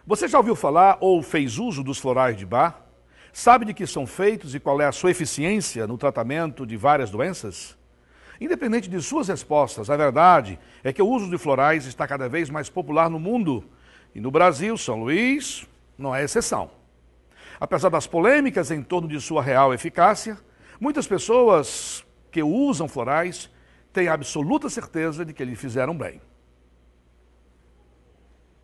Você já ouviu falar ou fez uso dos florais de Bach? Sabe de que são feitos e qual é a sua eficiência no tratamento de várias doenças? Independente de suas respostas, a verdade é que o uso de florais está cada vez mais popular no mundo. E no Brasil, São Luís não é exceção. Apesar das polêmicas em torno de sua real eficácia, muitas pessoas que usam florais têm absoluta certeza de que lhe fizeram bem.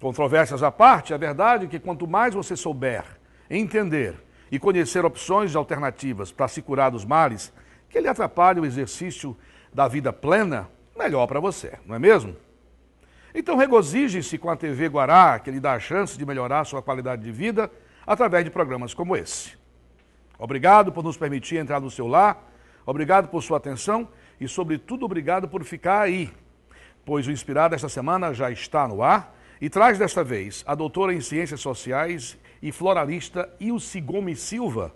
Controvérsias à parte, a verdade é que quanto mais você souber, entender e conhecer opções alternativas para se curar dos males que lhe atrapalham o exercício da vida plena, melhor para você, não é mesmo? Então regozije-se com a TV Guará, que lhe dá a chance de melhorar sua qualidade de vida através de programas como esse. Obrigado por nos permitir entrar no seu lar, obrigado por sua atenção e, sobretudo, obrigado por ficar aí, pois o Inspirar desta semana já está no ar e traz desta vez a doutora em Ciências Sociais e floralista Ilse Gomes Silva,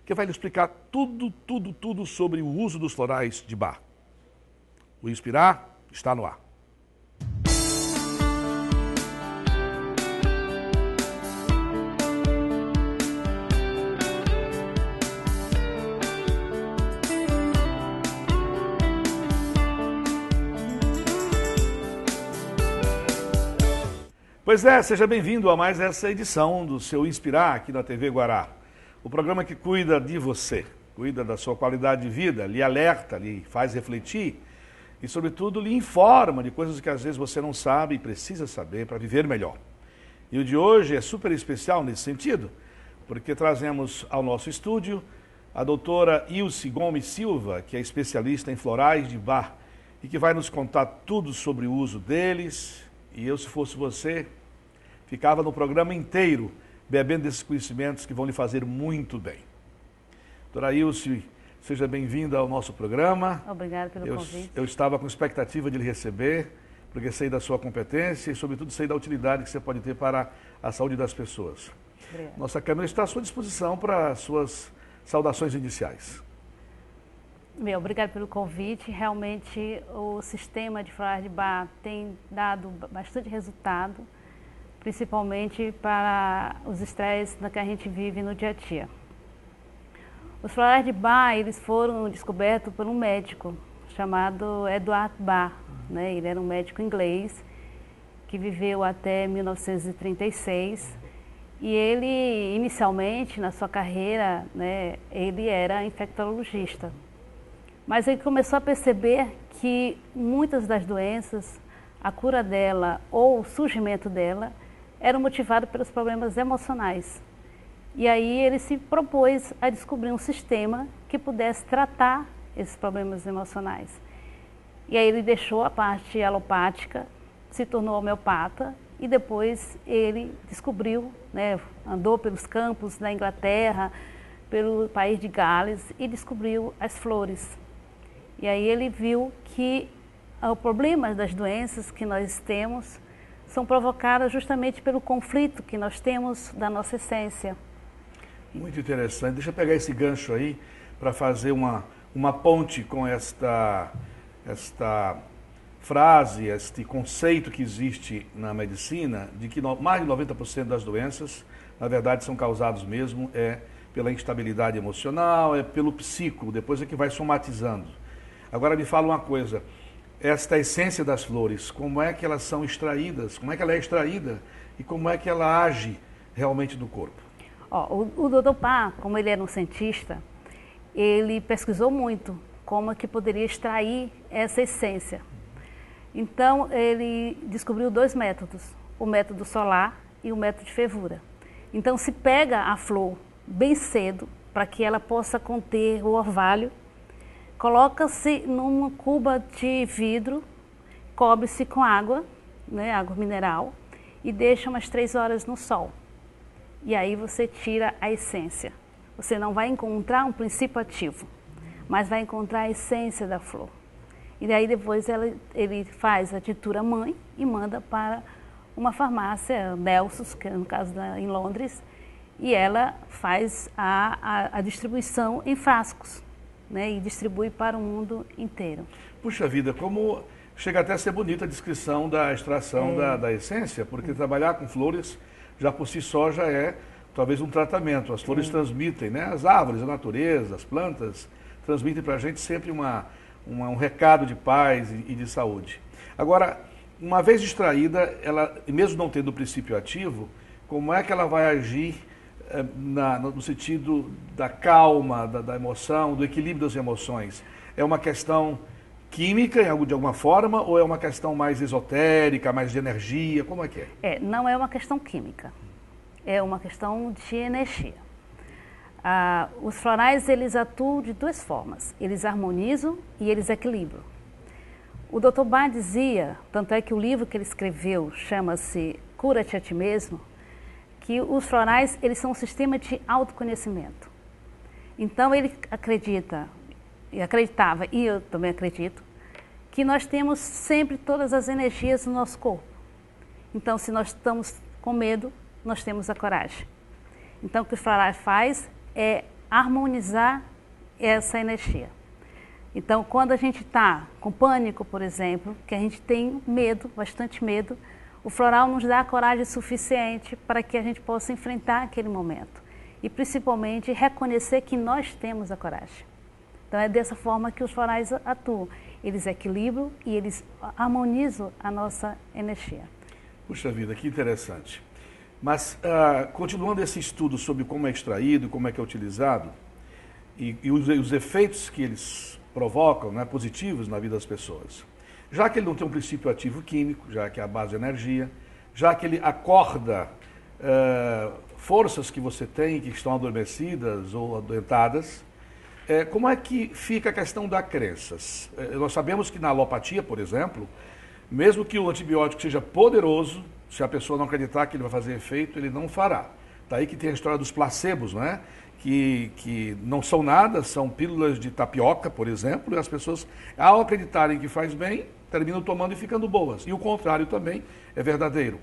que vai lhe explicar tudo sobre o uso dos florais de Bach. O Inspirar está no ar. Pois é, seja bem-vindo a mais essa edição do seu Inspirar aqui na TV Guará. O programa que cuida de você, cuida da sua qualidade de vida, lhe alerta, lhe faz refletir e, sobretudo, lhe informa de coisas que às vezes você não sabe e precisa saber para viver melhor. E o de hoje é super especial nesse sentido, porque trazemos ao nosso estúdio a doutora Ilse Gomes Silva, que é especialista em florais de Bach e que vai nos contar tudo sobre o uso deles. E eu, se fosse você, ficava no programa inteiro bebendo desses conhecimentos que vão lhe fazer muito bem. Doutora Ilse, seja bem-vinda ao nosso programa. Obrigada pelo convite. Eu estava com expectativa de lhe receber, porque sei da sua competência e, sobretudo, sei da utilidade que você pode ter para a saúde das pessoas. Obrigada. Nossa câmera está à sua disposição para suas saudações iniciais. Obrigada pelo convite. Realmente o sistema de florais de Bach tem dado bastante resultado, principalmente para os estresses que a gente vive no dia a dia. Os florais de Bach, eles foram descobertos por um médico chamado Eduard Bach, né? Ele era um médico inglês que viveu até 1936 e ele, inicialmente, na sua carreira, né, ele era infectologista. Mas ele começou a perceber que muitas das doenças, a cura dela ou o surgimento dela, eram motivados pelos problemas emocionais. E aí ele se propôs a descobrir um sistema que pudesse tratar esses problemas emocionais. E aí ele deixou a parte alopática, se tornou homeopata e depois ele descobriu, né, andou pelos campos da Inglaterra, pelo país de Gales e descobriu as flores. E aí ele viu que os problemas das doenças que nós temos são provocados justamente pelo conflito que nós temos da nossa essência. Muito interessante. Deixa eu pegar esse gancho aí para fazer uma ponte com esta frase, este conceito que existe na medicina, de que mais de 90% das doenças, na verdade, são causados mesmo pela instabilidade emocional, pelo psico, depois é que vai somatizando. Agora me fala uma coisa, esta essência das flores, como é que elas são extraídas, como é que ela é extraída e como é que ela age realmente no corpo? O Dr. Bach, como ele era um cientista, ele pesquisou muito como é que poderia extrair essa essência. Então ele descobriu dois métodos, o método solar e o método de fervura. Então se pega a flor bem cedo para que ela possa conter o orvalho, coloca-se numa cuba de vidro, cobre-se com água, né, água mineral, e deixa umas 3 horas no sol. E aí você tira a essência. Você não vai encontrar um princípio ativo, mas vai encontrar a essência da flor. E daí depois ele faz a tintura mãe e manda para uma farmácia, Nelsons, que é no caso em Londres, e ela faz a distribuição em frascos, né, e distribui para o mundo inteiro. Puxa vida, como chega até a ser bonita a descrição da extração da essência, porque trabalhar com flores já por si só já é talvez um tratamento. As flores transmitem, né? As árvores, a natureza, as plantas transmitem para a gente sempre um recado de paz e de saúde. Agora, uma vez extraída, ela, mesmo não tendo o princípio ativo, como é que ela vai agir no sentido da calma, da emoção, do equilíbrio das emoções? É uma questão química, de alguma forma, ou é uma questão mais esotérica, mais de energia? Como é que é? Não é uma questão química, é uma questão de energia. Os florais, eles atuam de duas formas, eles harmonizam e eles equilibram. O Dr. Bach dizia, tanto é que o livro que ele escreveu chama-se Cura-te a Ti Mesmo, que os florais, eles são um sistema de autoconhecimento. Então ele acreditava, e eu também acredito, que nós temos sempre todas as energias no nosso corpo. Então, se nós estamos com medo, nós temos a coragem. Então, o que o floral faz é harmonizar essa energia. Então, quando a gente está com pânico, por exemplo, que a gente tem medo, bastante medo, o floral nos dá a coragem suficiente para que a gente possa enfrentar aquele momento. E, principalmente, reconhecer que nós temos a coragem. Então, é dessa forma que os florais atuam. Eles equilibram e eles harmonizam a nossa energia. Puxa vida, que interessante. Mas, continuando esse estudo sobre como é extraído, como é que é utilizado, e os efeitos que eles provocam, né, positivos na vida das pessoas. Já que ele não tem um princípio ativo químico, já que é a base de energia, já que ele acorda forças que você tem, que estão adormecidas ou adoentadas, como é que fica a questão das crenças? Nós sabemos que na alopatia, por exemplo, mesmo que o antibiótico seja poderoso, se a pessoa não acreditar que ele vai fazer efeito, ele não fará. Daí que tem a história dos placebos, não é? Que não são nada, são pílulas de tapioca, por exemplo, e as pessoas, ao acreditarem que faz bem, terminam tomando e ficando boas. E o contrário também é verdadeiro.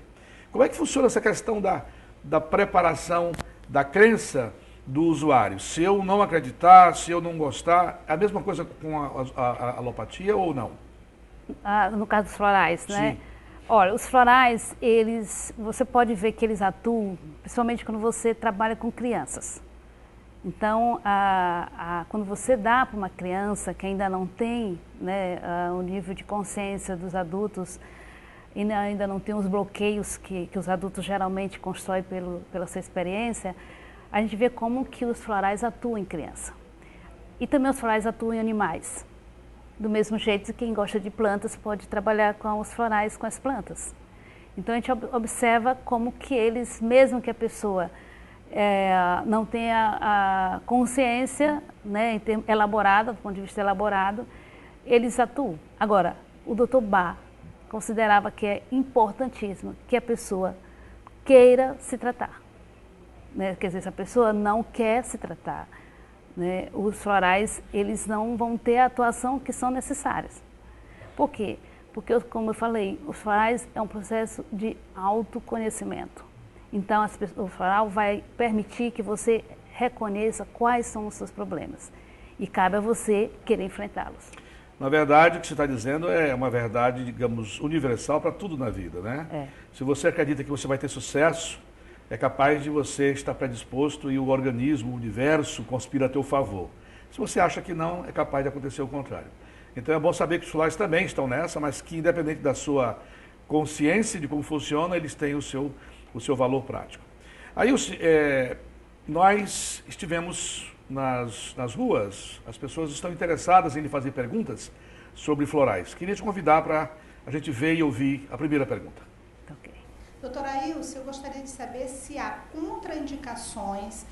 Como é que funciona essa questão da preparação, da crença do usuário? Se eu não acreditar, se eu não gostar, é a mesma coisa com a alopatia ou não? No caso dos florais, né? Sim. Olha, os florais, você pode ver que eles atuam, principalmente quando você trabalha com crianças. Então, quando você dá para uma criança que ainda não tem, né, o nível de consciência dos adultos, e ainda não tem os bloqueios que os adultos geralmente constroem pela sua experiência, a gente vê como que os florais atuam em criança. E também os florais atuam em animais. Do mesmo jeito que quem gosta de plantas pode trabalhar com os florais, com as plantas. Então, a gente observa como que eles, mesmo que a pessoa não tenha a consciência, né, elaborada, do ponto de vista elaborado, eles atuam. Agora, o Dr. Bach considerava que é importantíssimo que a pessoa queira se tratar. Né? Quer dizer, se a pessoa não quer se tratar, né, os florais, eles não vão ter a atuação que são necessárias. Por quê? Porque, como eu falei, os florais é um processo de autoconhecimento. Então, o floral vai permitir que você reconheça quais são os seus problemas. E cabe a você querer enfrentá-los. Na verdade, o que você está dizendo é uma verdade, digamos, universal para tudo na vida, né? Se você acredita que você vai ter sucesso, é capaz de você estar predisposto e o organismo, o universo, conspira a teu favor. Se você acha que não, é capaz de acontecer o contrário. Então é bom saber que os florais também estão nessa, mas que independente da sua consciência de como funciona, eles têm o seu valor prático. Aí nós estivemos nas ruas, as pessoas estão interessadas em lhe fazer perguntas sobre florais. Queria te convidar para a gente ver e ouvir a primeira pergunta. Ok. Doutora Ailce, eu gostaria de saber se há contraindicações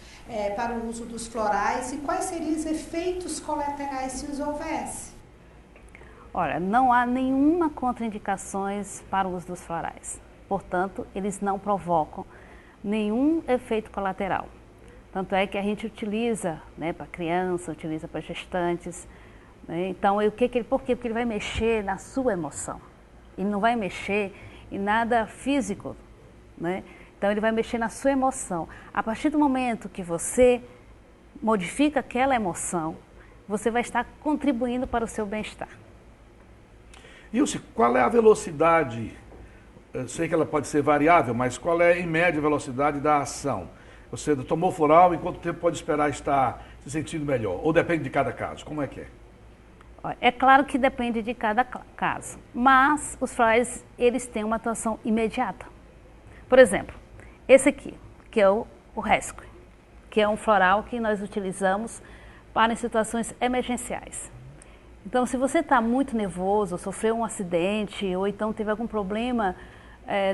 para o uso dos florais e quais seriam os efeitos colaterais se os houvesse. Olha, não há nenhuma contraindicações para o uso dos florais. Portanto, eles não provocam nenhum efeito colateral. Tanto é que a gente utiliza, né, para criança, utiliza para gestantes. Né? Então, por quê? Porque ele vai mexer na sua emoção. Ele não vai mexer em nada físico. Né? Então, ele vai mexer na sua emoção. A partir do momento que você modifica aquela emoção, você vai estar contribuindo para o seu bem-estar. Ilse, qual é a velocidade Eu sei que ela pode ser variável, mas qual é, em média, a velocidade da ação? Você tomou floral, em quanto tempo pode esperar estar se sentindo melhor? Ou depende de cada caso? Como é que é? É claro que depende de cada caso, mas os florais, eles têm uma atuação imediata. Por exemplo, esse aqui, que é o Rescue, que é um floral que nós utilizamos para situações emergenciais. Então, se você está muito nervoso, sofreu um acidente, ou então teve algum problema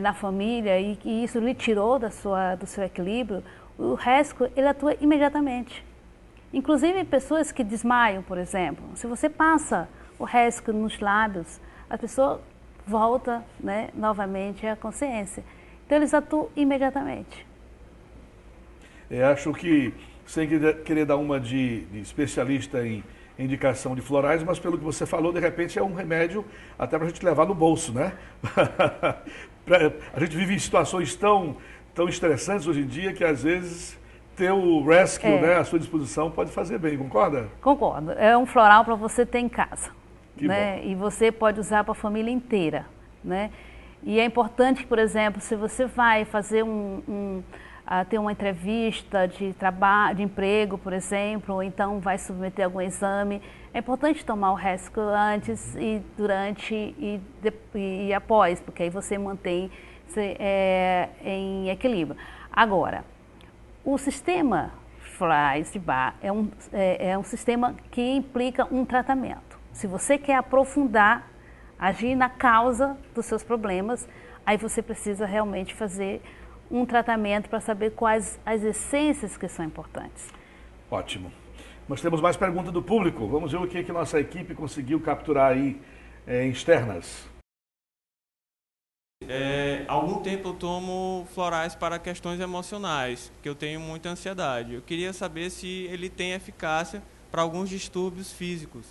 na família e isso lhe tirou do seu equilíbrio, o Rescue, ele atua imediatamente. Inclusive, pessoas que desmaiam, por exemplo, se você passa o Rescue nos lábios, a pessoa volta, né, novamente à consciência. Então, eles atuam imediatamente. Eu acho que, sem querer dar uma de especialista em indicação de florais, mas pelo que você falou, de repente é um remédio até para a gente levar no bolso, né? A gente vive em situações tão estressantes hoje em dia que às vezes ter o Rescue, né, à sua disposição pode fazer bem, concorda? Concordo. É um floral para você ter em casa, né? Bom. E você pode usar para a família inteira, né? E é importante, por exemplo, se você vai fazer ter uma entrevista de trabalho, de emprego, por exemplo, ou então vai submeter algum exame, é importante tomar o Rescue antes e durante e após, porque aí você mantém em equilíbrio. Agora, o sistema Florais de Bach é um sistema que implica um tratamento. Se você quer aprofundar, agir na causa dos seus problemas, aí você precisa realmente fazer um tratamento para saber quais as essências que são importantes. Ótimo. Nós temos mais perguntas do público. Vamos ver o que nossa equipe conseguiu capturar aí em externas. Há algum tempo eu tomo florais para questões emocionais, porque eu tenho muita ansiedade. Eu queria saber se ele tem eficácia para alguns distúrbios físicos.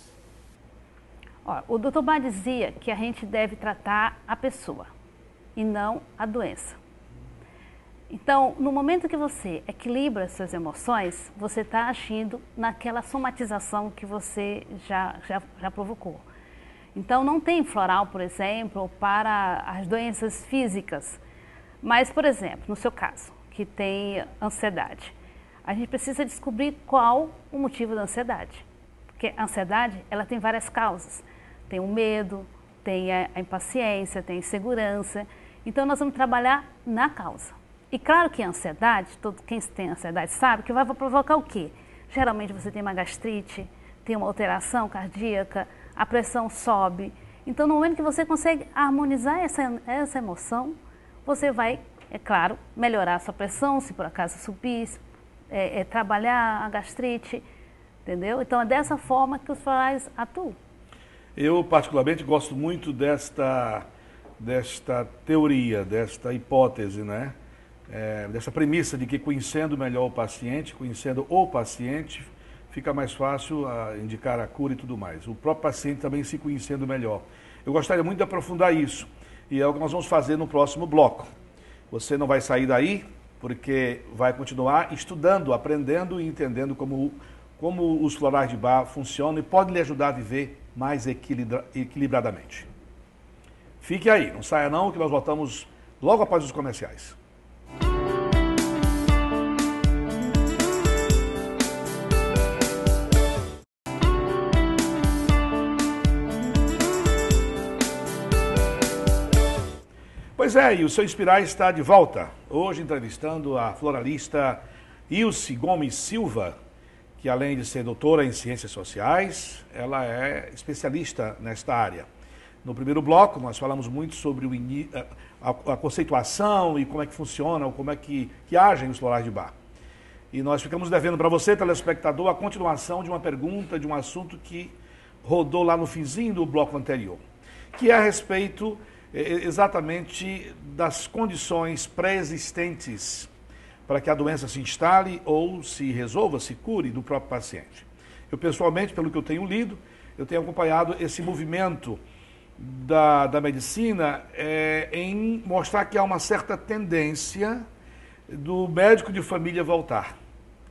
O Dr. Bach dizia que a gente deve tratar a pessoa e não a doença. Então, no momento que você equilibra as suas emoções, você está agindo naquela somatização que você já provocou. Então, não tem floral, por exemplo, para as doenças físicas. Mas, por exemplo, no seu caso, que tem ansiedade, a gente precisa descobrir qual o motivo da ansiedade. Porque a ansiedade, ela tem várias causas. Tem o medo, tem a impaciência, tem a insegurança. Então, nós vamos trabalhar na causa. E claro que a ansiedade, quem tem ansiedade sabe que vai provocar o quê? Geralmente você tem uma gastrite, tem uma alteração cardíaca, a pressão sobe. Então, no momento que você consegue harmonizar essa emoção, você vai, é claro, melhorar a sua pressão, se por acaso subir, trabalhar a gastrite, entendeu? Então, é dessa forma que os florais atuam. Eu, particularmente, gosto muito desta teoria, desta hipótese, né? Dessa premissa de que conhecendo melhor o paciente, fica mais fácil indicar a cura e tudo mais. O próprio paciente também se conhecendo melhor. Eu gostaria muito de aprofundar isso e é o que nós vamos fazer no próximo bloco. Você não vai sair daí porque vai continuar estudando, aprendendo e entendendo como os florais de Bach funcionam e pode lhe ajudar a viver mais equilibradamente. Fique aí, não saia não, que nós voltamos logo após os comerciais. Pois é, e o seu Inspirar está de volta. Hoje entrevistando a floralista Ilse Gomes Silva, que além de ser doutora em Ciências Sociais, ela é especialista nesta área. No primeiro bloco, nós falamos muito sobre a conceituação e como é que funciona, ou como é que agem os florais de Bach. E nós ficamos devendo para você, telespectador, a continuação de uma pergunta, de um assunto que rodou lá no finzinho do bloco anterior, que é a respeito exatamente das condições pré-existentes para que a doença se instale ou se resolva, se cure do próprio paciente. Eu, pessoalmente, pelo que eu tenho lido, eu tenho acompanhado esse movimento da medicina em mostrar que há uma certa tendência do médico de família voltar.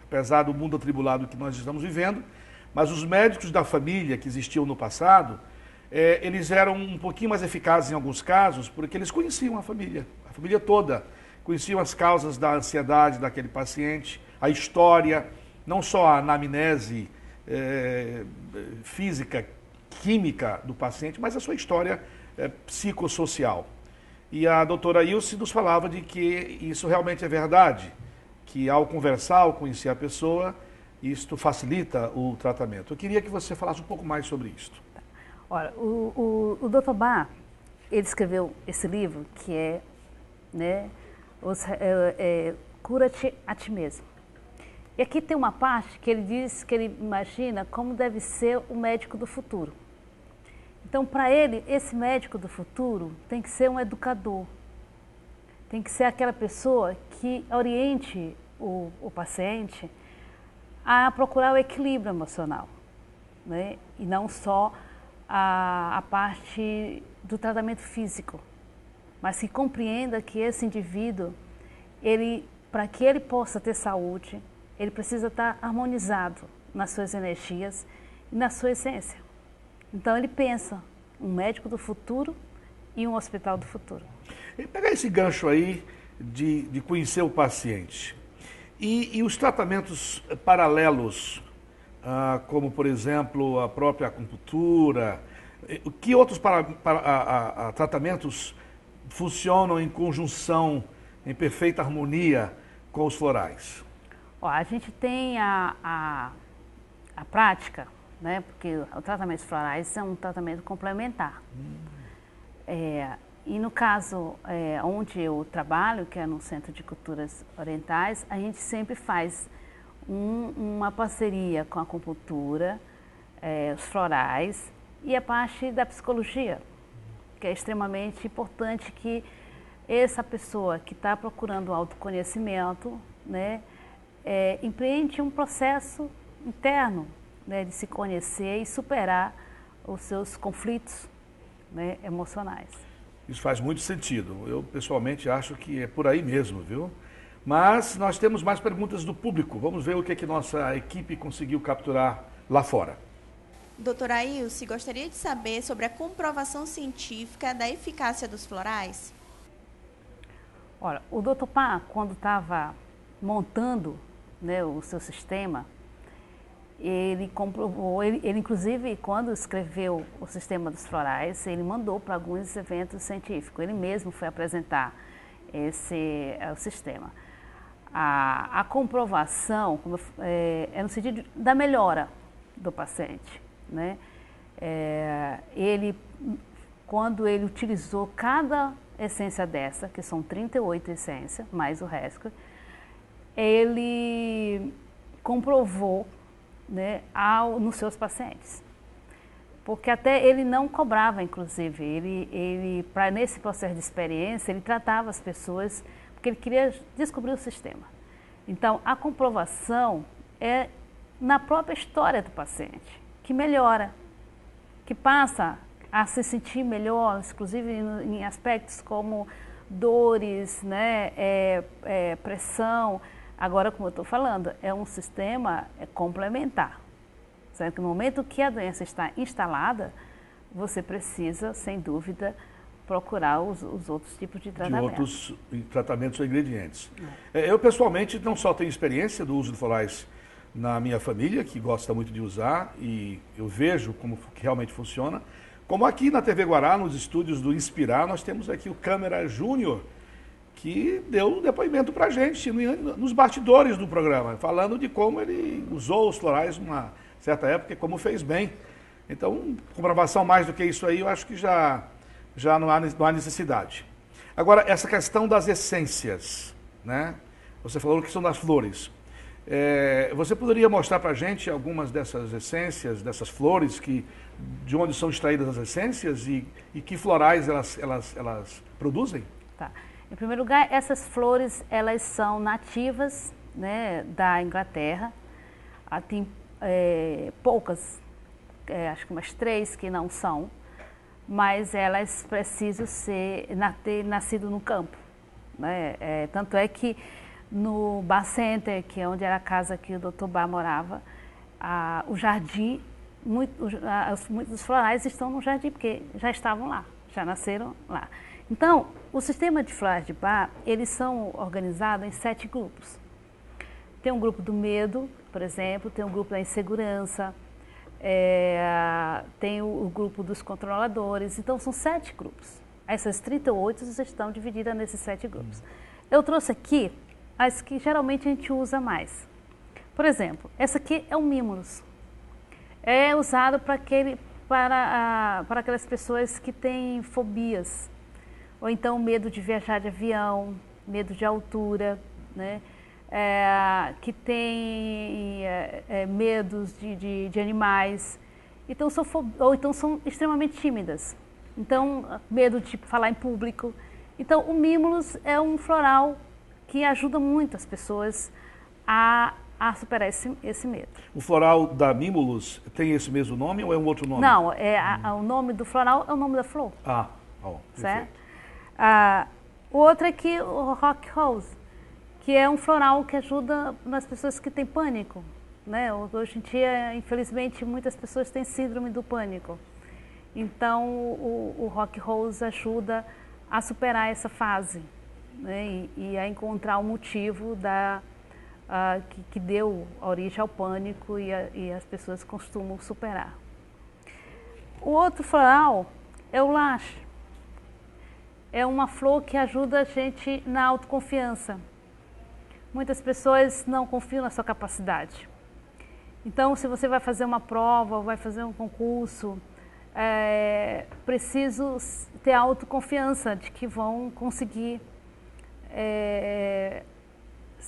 Apesar do mundo atribulado que nós estamos vivendo, mas os médicos da família que existiam no passado, eles eram um pouquinho mais eficazes em alguns casos, porque eles conheciam a família toda, conheciam as causas da ansiedade daquele paciente, a história, não só a anamnese física, química do paciente, mas a sua história psicossocial. E a doutora Ilse nos falava de que isso realmente é verdade, que ao conversar, ao conhecer a pessoa, isto facilita o tratamento. Eu queria que você falasse um pouco mais sobre isso. Olha, o Dr. Bach, ele escreveu esse livro que é, né, Cura-te a ti mesmo. E aqui tem uma parte que ele diz que ele imagina como deve ser o médico do futuro. Então, para ele, esse médico do futuro tem que ser um educador, tem que ser aquela pessoa que oriente o paciente a procurar o equilíbrio emocional, né? E não só a parte do tratamento físico, mas que compreenda que esse indivíduo, para que ele possa ter saúde, ele precisa estar harmonizado nas suas energias e na sua essência. Então ele pensa um médico do futuro e um hospital do futuro. E pegar esse gancho aí de conhecer o paciente. E os tratamentos paralelos, como por exemplo a própria acupuntura, que outros tratamentos funcionam em conjunção, em perfeita harmonia com os florais? Ó, a gente tem a prática, né? Porque o tratamento florais é um tratamento complementar. E no caso onde eu trabalho, que é no Centro de Culturas Orientais, a gente sempre faz uma parceria com a acupuntura, os florais e a parte da psicologia, que é extremamente importante que essa pessoa que está procurando autoconhecimento, né, empreende um processo interno, né, de se conhecer e superar os seus conflitos, né, emocionais. Isso faz muito sentido. Eu, pessoalmente, acho que é por aí mesmo, viu? Mas nós temos mais perguntas do público. Vamos ver o que nossa equipe conseguiu capturar lá fora. Doutora Ilse, gostaria de saber sobre a comprovação científica da eficácia dos florais? Olha, o Dr. Pá, quando estava montando, né, o seu sistema, ele comprovou, ele inclusive quando escreveu o sistema dos florais, ele mandou para alguns eventos científicos, ele mesmo foi apresentar o sistema. A comprovação é no sentido da melhora do paciente, né? Quando ele utilizou cada essência dessa, que são 38 essências, mais o resto, ele comprovou, né, nos seus pacientes. Porque até ele não cobrava, inclusive, nesse processo de experiência, ele tratava as pessoas, porque ele queria descobrir o sistema. Então, a comprovação é na própria história do paciente, que melhora, que passa a se sentir melhor, inclusive em aspectos como dores, né, pressão. Agora, como eu estou falando, é um sistema complementar. Certo? No momento que a doença está instalada, você precisa, sem dúvida, procurar os outros tipos de tratamento. De outros tratamentos ou ingredientes. Eu, pessoalmente, não só tenho experiência do uso de florais na minha família, que gosta muito de usar, e eu vejo como que realmente funciona, como aqui na TV Guará, nos estúdios do Inspirar, nós temos aqui o Câmara Júnior, que deu um depoimento para a gente nos bastidores do programa, falando de como ele usou os florais numa certa época e como fez bem. Então, comprovação mais do que isso aí, eu acho que já não há necessidade. Agora, essa questão das essências, né? Você falou que são das flores. Você poderia mostrar para a gente algumas dessas essências, dessas flores, de onde são extraídas as essências e que florais elas produzem? Tá. Em primeiro lugar, essas flores, elas são nativas, né, da Inglaterra. Tem poucas, acho que umas 3 que não são, mas elas precisam ter nascido no campo, né? Tanto é que no Bar Center, que é onde era a casa que o Dr. Bach morava, o jardim muitos dos florais estão no jardim, porque já estavam lá, já nasceram lá. Então, o sistema de florais de Bach, eles são organizados em 7 grupos. Tem um grupo do medo, por exemplo, tem um grupo da insegurança, tem o grupo dos controladores, então são 7 grupos. Essas 38 estão divididas nesses 7 grupos. Eu trouxe aqui as que geralmente a gente usa mais. Por exemplo, essa aqui é o Mimulus. É usado para aquelas pessoas que têm fobias, ou então medo de viajar de avião, medo de altura, né? Que tem medos de animais, então ou então são extremamente tímidas, então medo de falar em público. Então o Mimulus é um floral que ajuda muito as pessoas a superar esse medo. O floral da Mimulus tem esse mesmo nome ou é um outro nome? Não, o nome do floral é o nome da flor. Certo? O outro aqui, o Rock Rose, que é um floral que ajuda nas pessoas que têm pânico, né? Hoje em dia, infelizmente, muitas pessoas têm síndrome do pânico. Então, o Rock Rose ajuda a superar essa fase, né? E a encontrar o motivo que deu origem ao pânico e as pessoas costumam superar. O outro floral é o Lache. É uma flor que ajuda a gente na autoconfiança. Muitas pessoas não confiam na sua capacidade. Então, se você vai fazer uma prova, vai fazer um concurso, preciso ter autoconfiança de que vão conseguir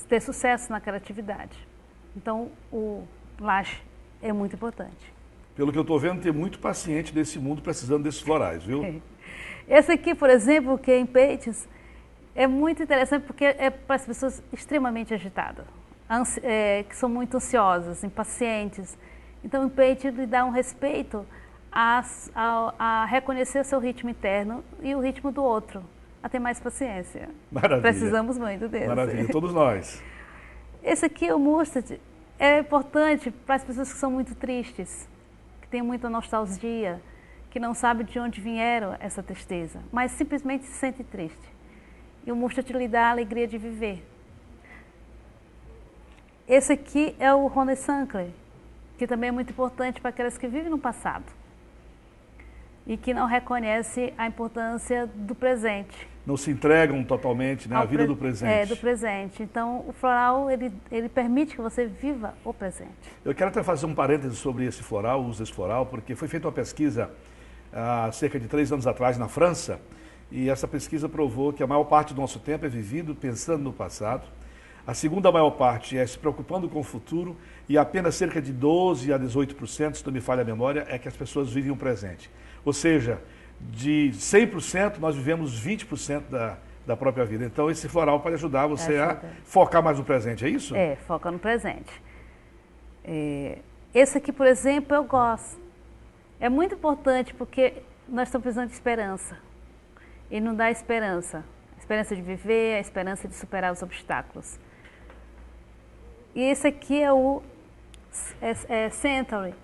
ter sucesso naquela atividade. Então, o Lache é muito importante. Pelo que eu estou vendo, tem muito paciente desse mundo precisando desses florais, viu? Esse aqui, por exemplo, que é em peitos, é muito interessante porque é para as pessoas extremamente agitadas, que são muito ansiosas, impacientes. Então, o peito lhe dá um respeito a reconhecer o seu ritmo interno e o ritmo do outro, a ter mais paciência. Maravilha. Precisamos muito desse. Maravilha, todos nós. Esse aqui, o mustard, é importante para as pessoas que são muito tristes, que têm muita nostalgia, que não sabem de onde vieram essa tristeza, mas simplesmente se sentem tristes. E o mustard lhe dá a alegria de viver. Esse aqui é o Rhone Sancle, que também é muito importante para aquelas que vivem no passado e que não reconhecem a importância do presente. Não se entregam totalmente, né, à vida do presente. Do presente. Então, o floral, ele permite que você viva o presente. Eu quero até fazer um parêntese sobre esse floral, o uso desse floral, porque foi feita uma pesquisa há cerca de 3 anos atrás na França, e essa pesquisa provou que a maior parte do nosso tempo é vivido pensando no passado, a segunda maior parte é se preocupando com o futuro, e apenas cerca de 12% a 18%, se não me falha a memória, é que as pessoas vivem o presente. Ou seja, de 100%, nós vivemos 20% da própria vida. Então, esse floral pode ajudar você a focar mais no presente, é isso? Foca no presente. Esse aqui, por exemplo, eu gosto. É muito importante porque nós estamos precisando de esperança. Ele não dá esperança. A esperança de viver, a esperança de superar os obstáculos. E esse aqui é o Century.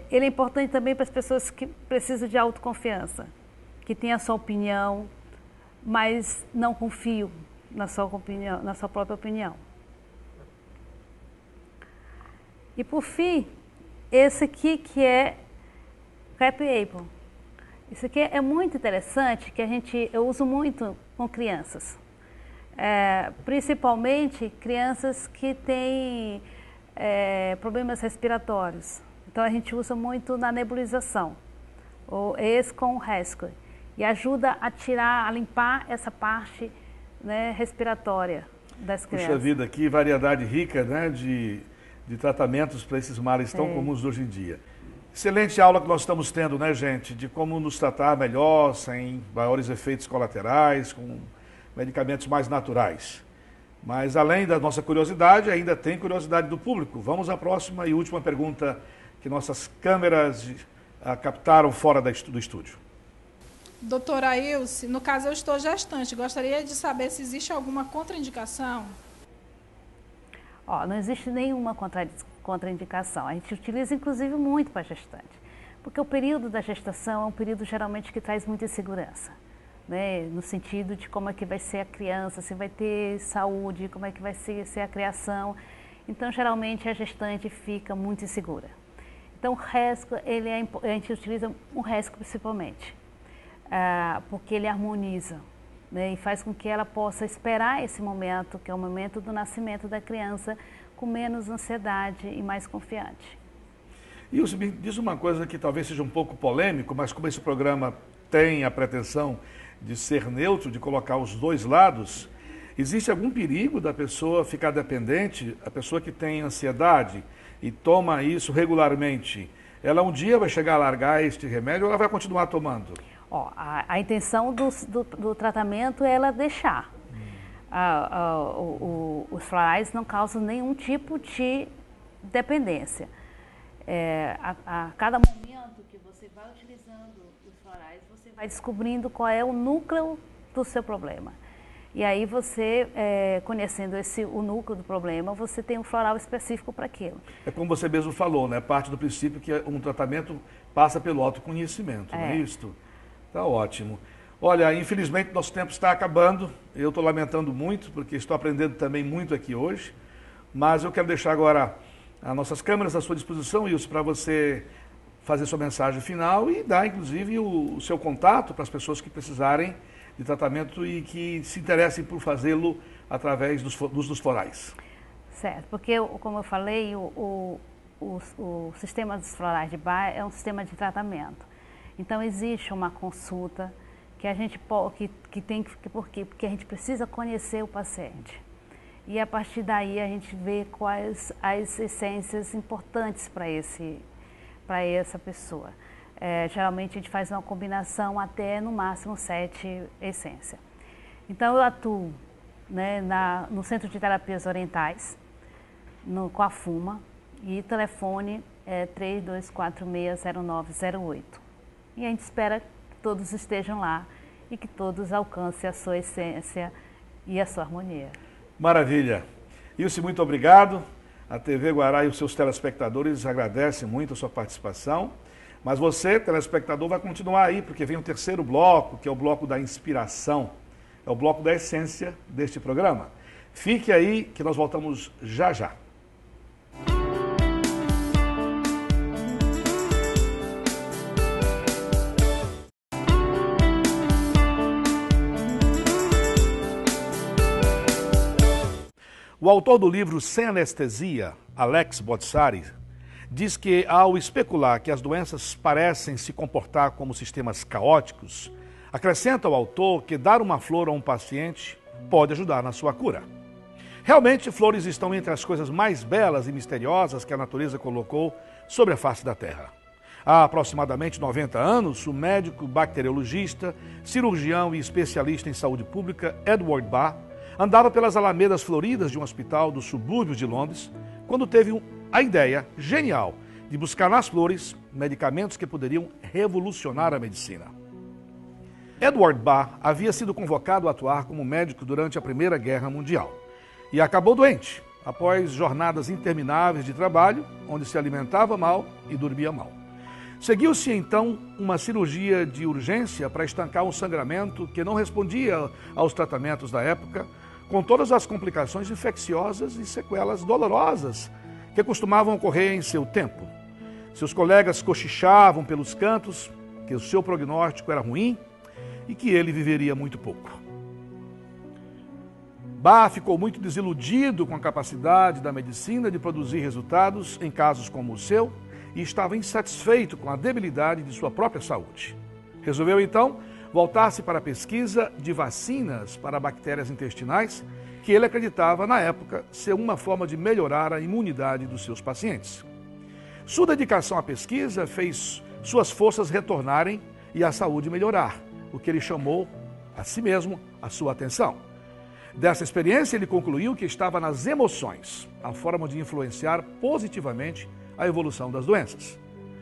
Ele é importante também para as pessoas que precisam de autoconfiança, que têm a sua opinião, mas não confiam na sua própria opinião. E por fim, esse aqui que é Crêpe Apple. Isso aqui é muito interessante, que eu uso muito com crianças. Principalmente crianças que têm problemas respiratórios. Então a gente usa muito na nebulização, ou com o Rescue, e ajuda a limpar essa parte, né, respiratória das crianças. Puxa vida, que variedade rica, né, de tratamentos para esses males tão comuns de hoje em dia. Excelente aula que nós estamos tendo, né, gente, de como nos tratar melhor, sem maiores efeitos colaterais, com medicamentos mais naturais. Mas além da nossa curiosidade, ainda tem curiosidade do público. Vamos à próxima e última pergunta que nossas câmeras captaram fora do estúdio. Doutora Ilse, no caso eu estou gestante, gostaria de saber se existe alguma contraindicação? Não existe nenhuma contraindicação. A gente utiliza, inclusive, muito para gestante, porque o período da gestação é um período geralmente que traz muita insegurança, né? No sentido de como é que vai ser a criança, se vai ter saúde, como é que vai ser a criação. Então, geralmente, a gestante fica muito insegura. Então, o RESCO, a gente utiliza o RESCO principalmente, porque ele harmoniza, né? E faz com que ela possa esperar esse momento, que é o momento do nascimento da criança, com menos ansiedade e mais confiante. E me diz uma coisa que talvez seja um pouco polêmico, mas como esse programa tem a pretensão de ser neutro, de colocar os dois lados, existe algum perigo da pessoa ficar dependente, a pessoa que tem ansiedade e toma isso regularmente, ela um dia vai chegar a largar este remédio ou ela vai continuar tomando? A intenção do tratamento é ela deixar. Os florais não causam nenhum tipo de dependência. A cada momento que você vai utilizando os florais, você vai descobrindo qual é o núcleo do seu problema. E aí você, conhecendo o núcleo do problema, você tem um floral específico para aquilo. É como você mesmo falou, né? Parte do princípio que um tratamento passa pelo autoconhecimento, não é isso? Tá ótimo. Olha, infelizmente nosso tempo está acabando. Eu estou lamentando muito, porque estou aprendendo também muito aqui hoje. Mas eu quero deixar agora as nossas câmeras à sua disposição, Ilse, para você fazer sua mensagem final e dar, inclusive, o seu contato para as pessoas que precisarem de tratamento e que se interessem por fazê-lo através dos florais. Certo, porque, como eu falei, o sistema dos florais de Bach é um sistema de tratamento. Então, existe uma consulta que a gente porque a gente precisa conhecer o paciente. E a partir daí a gente vê quais as essências importantes para essa pessoa. Geralmente a gente faz uma combinação até no máximo 7 essências. Então eu atuo, né, no Centro de Terapias Orientais, com a FUMA, e o telefone é 32460908. E a gente espera que todos estejam lá e que todos alcancem a sua essência e a sua harmonia. Maravilha. Ilse, muito obrigado. A TV Guará e os seus telespectadores agradecem muito a sua participação. Mas você, telespectador, vai continuar aí, porque vem o terceiro bloco, que é o bloco da inspiração. É o bloco da essência deste programa. Fique aí, que nós voltamos já já. O autor do livro Sem Anestesia, Alex Botsari, diz que ao especular que as doenças parecem se comportar como sistemas caóticos, acrescenta ao autor que dar uma flor a um paciente pode ajudar na sua cura. Realmente, flores estão entre as coisas mais belas e misteriosas que a natureza colocou sobre a face da Terra. Há aproximadamente 90 anos, o médico bacteriologista, cirurgião e especialista em saúde pública Edward Bach andava pelas alamedas floridas de um hospital dos subúrbios de Londres, quando teve a ideia genial de buscar nas flores medicamentos que poderiam revolucionar a medicina. Edward Bach havia sido convocado a atuar como médico durante a Primeira Guerra Mundial e acabou doente, após jornadas intermináveis de trabalho, onde se alimentava mal e dormia mal. Seguiu-se então uma cirurgia de urgência para estancar um sangramento que não respondia aos tratamentos da época, com todas as complicações infecciosas e sequelas dolorosas que costumavam ocorrer em seu tempo. Seus colegas cochichavam pelos cantos que o seu prognóstico era ruim e que ele viveria muito pouco. Bach ficou muito desiludido com a capacidade da medicina de produzir resultados em casos como o seu e estava insatisfeito com a debilidade de sua própria saúde. Resolveu então voltar-se para a pesquisa de vacinas para bactérias intestinais, que ele acreditava na época ser uma forma de melhorar a imunidade dos seus pacientes. Sua dedicação à pesquisa fez suas forças retornarem e a saúde melhorar, o que ele chamou a si mesmo a sua atenção. Dessa experiência, ele concluiu que estava nas emoções, a forma de influenciar positivamente a evolução das doenças.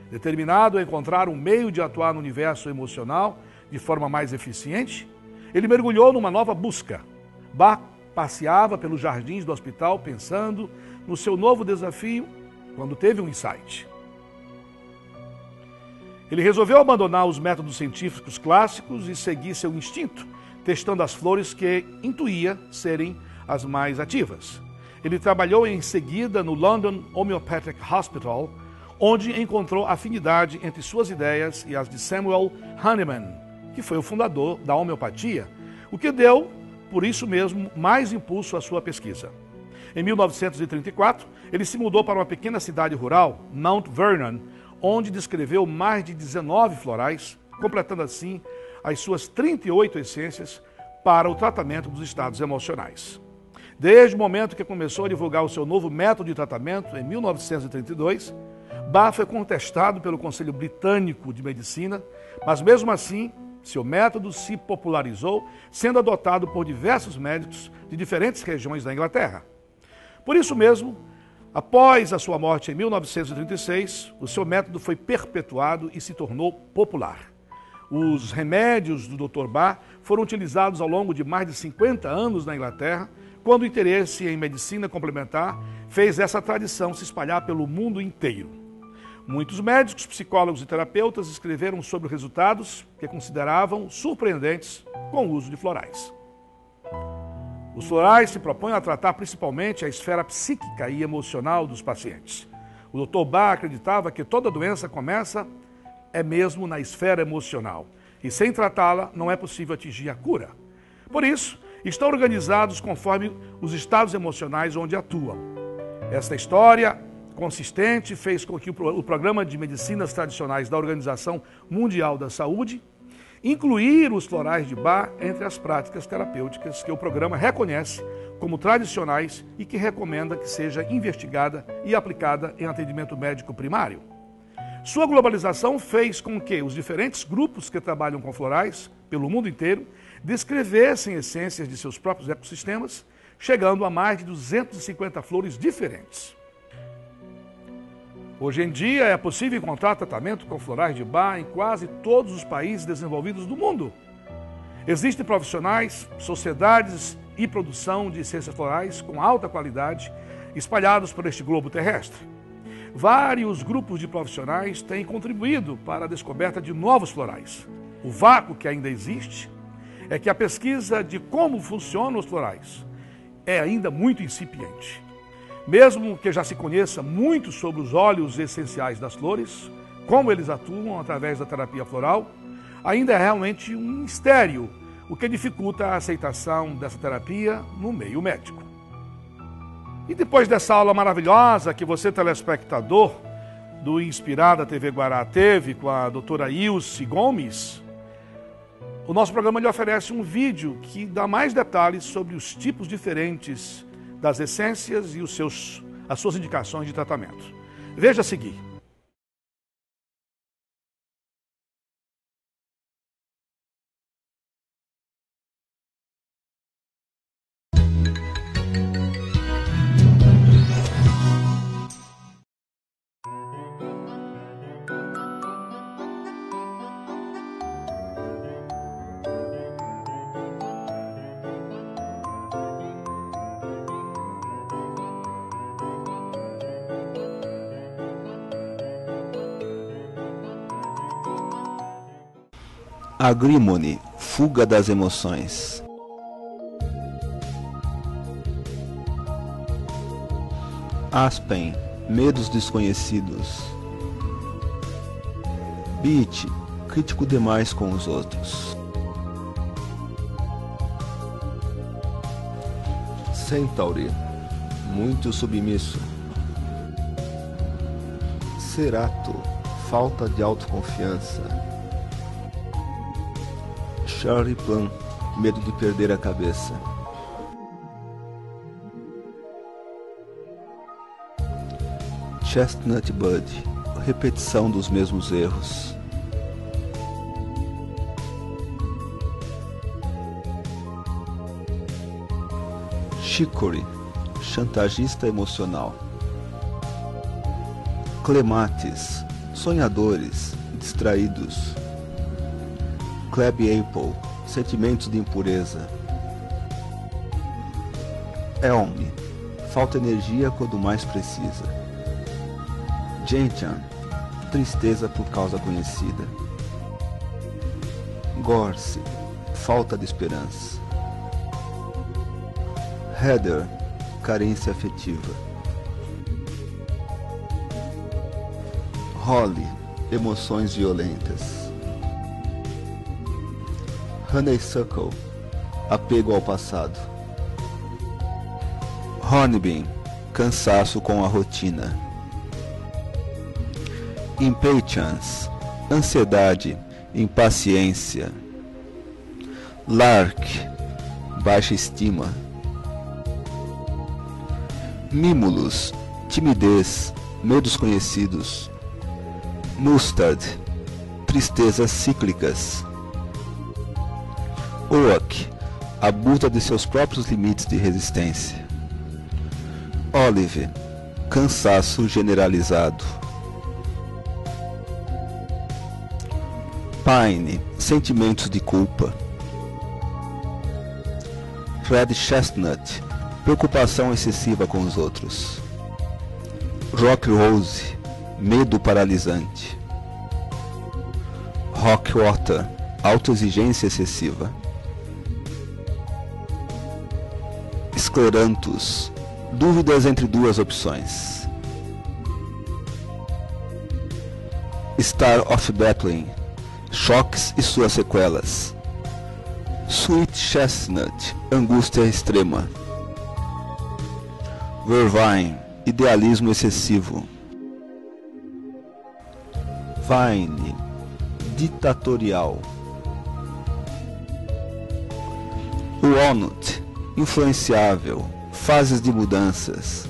Determinado a encontrar um meio de atuar no universo emocional de forma mais eficiente, ele mergulhou numa nova busca. Bach passeava pelos jardins do hospital pensando no seu novo desafio quando teve um insight. Ele resolveu abandonar os métodos científicos clássicos e seguir seu instinto, testando as flores que intuía serem as mais ativas. Ele trabalhou em seguida no London Homeopathic Hospital, onde encontrou afinidade entre suas ideias e as de Samuel Hahnemann, que foi o fundador da homeopatia, o que deu, por isso mesmo, mais impulso à sua pesquisa. Em 1934, ele se mudou para uma pequena cidade rural, Mount Vernon, onde descreveu mais de 19 florais, completando assim as suas 38 essências para o tratamento dos estados emocionais. Desde o momento que começou a divulgar o seu novo método de tratamento, em 1932, Bach foi contestado pelo Conselho Britânico de Medicina, mas mesmo assim, seu método se popularizou, sendo adotado por diversos médicos de diferentes regiões da Inglaterra. Por isso mesmo, após a sua morte em 1936, o seu método foi perpetuado e se tornou popular. Os remédios do Dr. Bach foram utilizados ao longo de mais de 50 anos na Inglaterra, quando o interesse em medicina complementar fez essa tradição se espalhar pelo mundo inteiro. Muitos médicos, psicólogos e terapeutas escreveram sobre resultados que consideravam surpreendentes com o uso de florais. Os florais se propõem a tratar principalmente a esfera psíquica e emocional dos pacientes. O Dr. Bach acreditava que toda doença começa mesmo na esfera emocional, e sem tratá-la não é possível atingir a cura. Por isso, estão organizados conforme os estados emocionais onde atuam. Esta história consistente fez com que o Programa de Medicinas Tradicionais da Organização Mundial da Saúde incluir os florais de Bach entre as práticas terapêuticas que o programa reconhece como tradicionais e que recomenda que seja investigada e aplicada em atendimento médico primário. Sua globalização fez com que os diferentes grupos que trabalham com florais pelo mundo inteiro descrevessem essências de seus próprios ecossistemas, chegando a mais de 250 flores diferentes. Hoje em dia é possível encontrar tratamento com florais de Bach em quase todos os países desenvolvidos do mundo. Existem profissionais, sociedades e produção de essências florais com alta qualidade espalhados por este globo terrestre. Vários grupos de profissionais têm contribuído para a descoberta de novos florais. O vácuo que ainda existe é que a pesquisa de como funcionam os florais é ainda muito incipiente. Mesmo que já se conheça muito sobre os óleos essenciais das flores, como eles atuam através da terapia floral, ainda é realmente um mistério, o que dificulta a aceitação dessa terapia no meio médico. E depois dessa aula maravilhosa que você, telespectador do Inspirada TV Guará, teve com a doutora Ilse Gomes, o nosso programa lhe oferece um vídeo que dá mais detalhes sobre os tipos diferentes das essências e as suas indicações de tratamento. Veja a seguir. Agrimony, fuga das emoções. Aspen, medos desconhecidos. Beat, crítico demais com os outros. Centauri, muito submisso. Cerato, falta de autoconfiança. Charlie Plum, medo de perder a cabeça. Chestnut Bud, repetição dos mesmos erros. Chicory, chantagista emocional. Clematis, sonhadores, distraídos. Crab Apple, sentimentos de impureza. Elm, falta energia quando mais precisa. Gentian, tristeza por causa conhecida. Gorse, falta de esperança. Heather, carência afetiva. Holly, emoções violentas. Honeysuckle, apego ao passado. Hornbeam, cansaço com a rotina. Impatience, ansiedade, impaciência. Lark, baixa estima. Mimulus, timidez, medos conhecidos. Mustard, tristezas cíclicas. Oak, abusa de seus próprios limites de resistência. Olive, cansaço generalizado. Pine, sentimentos de culpa. Red Chestnut, preocupação excessiva com os outros. Rock Rose, medo paralisante. Rockwater, autoexigência excessiva. Scleranthus, dúvidas entre duas opções. Star of Bethlehem, choques e suas sequelas. Sweet Chestnut, angústia extrema. Vervine, idealismo excessivo. Vine, ditatorial. Walnut, influenciável, fases de mudanças.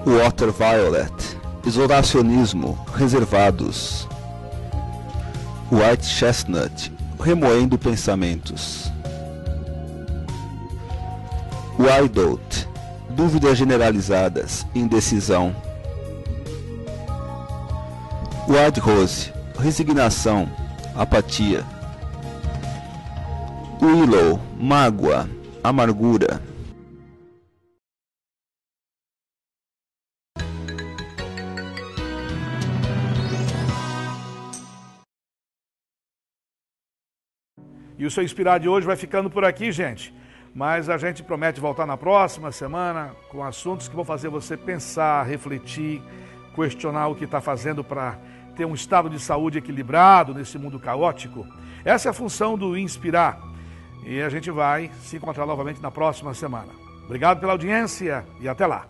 Water Violet, isolacionismo, reservados. White Chestnut, remoendo pensamentos. Wyandotte, dúvidas generalizadas, indecisão. Wild Rose, resignação, apatia. Willow, mágoa, amargura. E o seu Inspirar de hoje vai ficando por aqui, gente. Mas a gente promete voltar na próxima semana com assuntos que vão fazer você pensar, refletir, questionar o que está fazendo para ter um estado de saúde equilibrado nesse mundo caótico. Essa é a função do Inspirar. E a gente vai se encontrar novamente na próxima semana. Obrigado pela audiência e até lá.